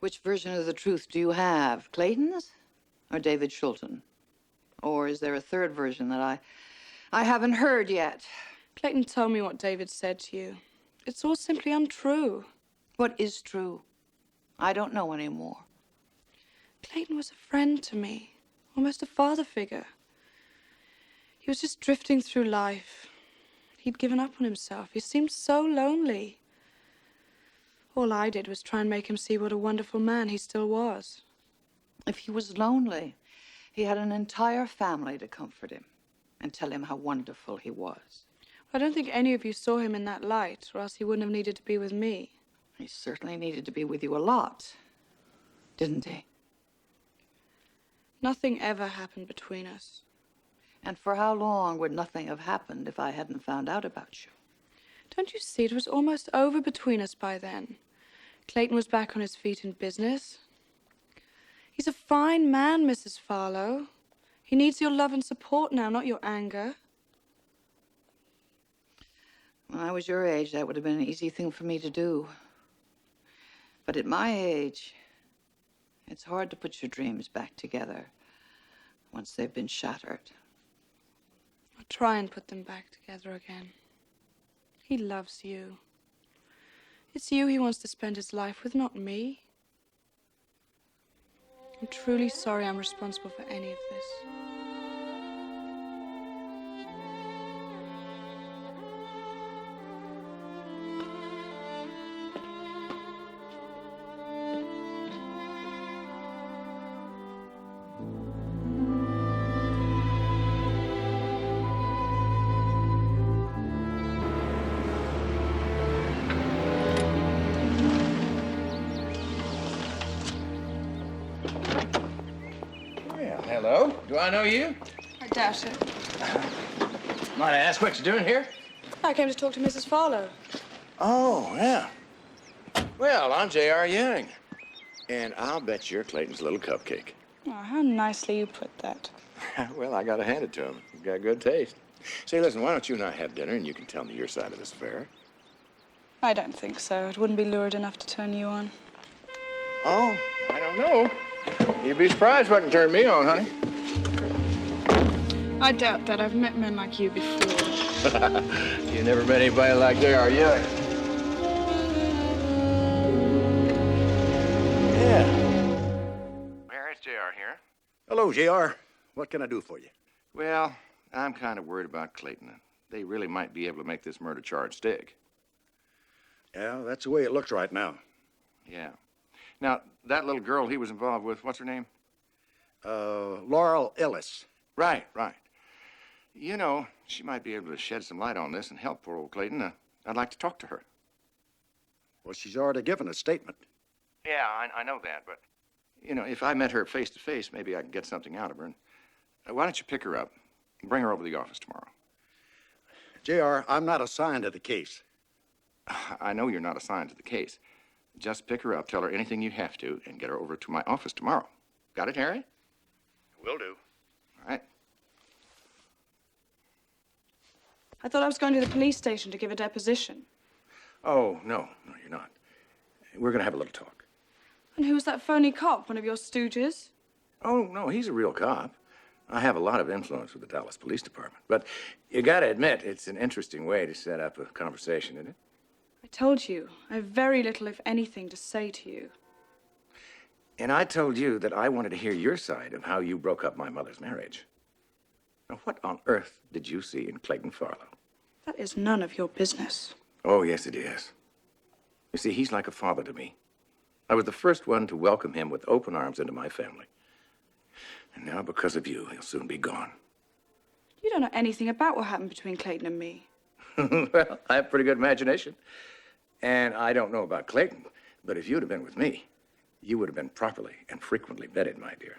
Which version of the truth do you have? Clayton's or David Schulten? Or is there a third version that I haven't heard yet? Clayton told me what David said to you. It's all simply untrue. What is true? I don't know anymore. Clayton was a friend to me, almost a father figure. He was just drifting through life. He'd given up on himself. He seemed so lonely. All I did was try and make him see what a wonderful man he still was. If he was lonely, he had an entire family to comfort him and tell him how wonderful he was. I don't think any of you saw him in that light, or else he wouldn't have needed to be with me. He certainly needed to be with you a lot, didn't he? Nothing ever happened between us. And for how long would nothing have happened if I hadn't found out about you? Don't you see, it was almost over between us by then. Clayton was back on his feet in business. He's a fine man, Mrs. Farlow. He needs your love and support now, not your anger. When I was your age, that would have been an easy thing for me to do. But at my age, it's hard to put your dreams back together once they've been shattered. I'll try and put them back together again. He loves you. It's you he wants to spend his life with, not me. I'm truly sorry I'm responsible for any of this. Hello, do I know you? I doubt it. Might I ask what you're doing here? I came to talk to Mrs. Farlow. Oh, yeah. Well, I'm J.R. Young, and I'll bet you're Clayton's little cupcake. Oh, how nicely you put that. Well, I gotta hand it to him. He's got good taste. Say, listen, why don't you and I have dinner and you can tell me your side of this affair? I don't think so. It wouldn't be lurid enough to turn you on. Oh, I don't know. You'd be surprised what can turn me on, honey. I doubt that. I've met men like you before. You never met anybody like J.R. Young. Yeah. Mayor, it's J.R. here. Hello, J.R. What can I do for you? Well, I'm kind of worried about Clayton. They really might be able to make this murder charge stick. Yeah, that's the way it looks right now. Yeah. Now, that little girl he was involved with, what's her name? Laurel Ellis. Right. You know, she might be able to shed some light on this and help poor old Clayton. I'd like to talk to her. Well, she's already given a statement. Yeah, I know that, but, you know, if I met her face to face, maybe I could get something out of her. And, why don't you pick her up and bring her over to the office tomorrow? J.R., I'm not assigned to the case. I know you're not assigned to the case. Just pick her up, tell her anything you have to, and get her over to my office tomorrow. Got it, Harry? Will do. All right. I thought I was going to the police station to give a deposition. Oh, no, you're not. We're going to have a little talk. And who's that phony cop? One of your stooges? Oh, no, he's a real cop. I have a lot of influence with the Dallas Police Department. But you got to admit, it's an interesting way to set up a conversation, isn't it? I told you, I have very little, if anything, to say to you. And I told you that I wanted to hear your side of how you broke up my mother's marriage. Now, what on earth did you see in Clayton Farlow? That is none of your business. Oh, yes, it is. You see, he's like a father to me. I was the first one to welcome him with open arms into my family. And now, because of you, he'll soon be gone. You don't know anything about what happened between Clayton and me. Well, I have a pretty good imagination. And I don't know about Clayton, but if you'd have been with me, you would have been properly and frequently vetted, my dear.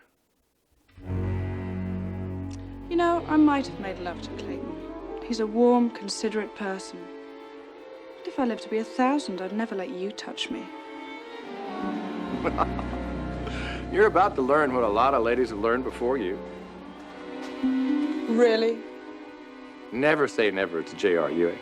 You know, I might have made love to Clayton. He's a warm, considerate person. But if I lived to be 1,000, I'd never let you touch me. You're about to learn what a lot of ladies have learned before you. Really? Never say never to J.R. Ewing.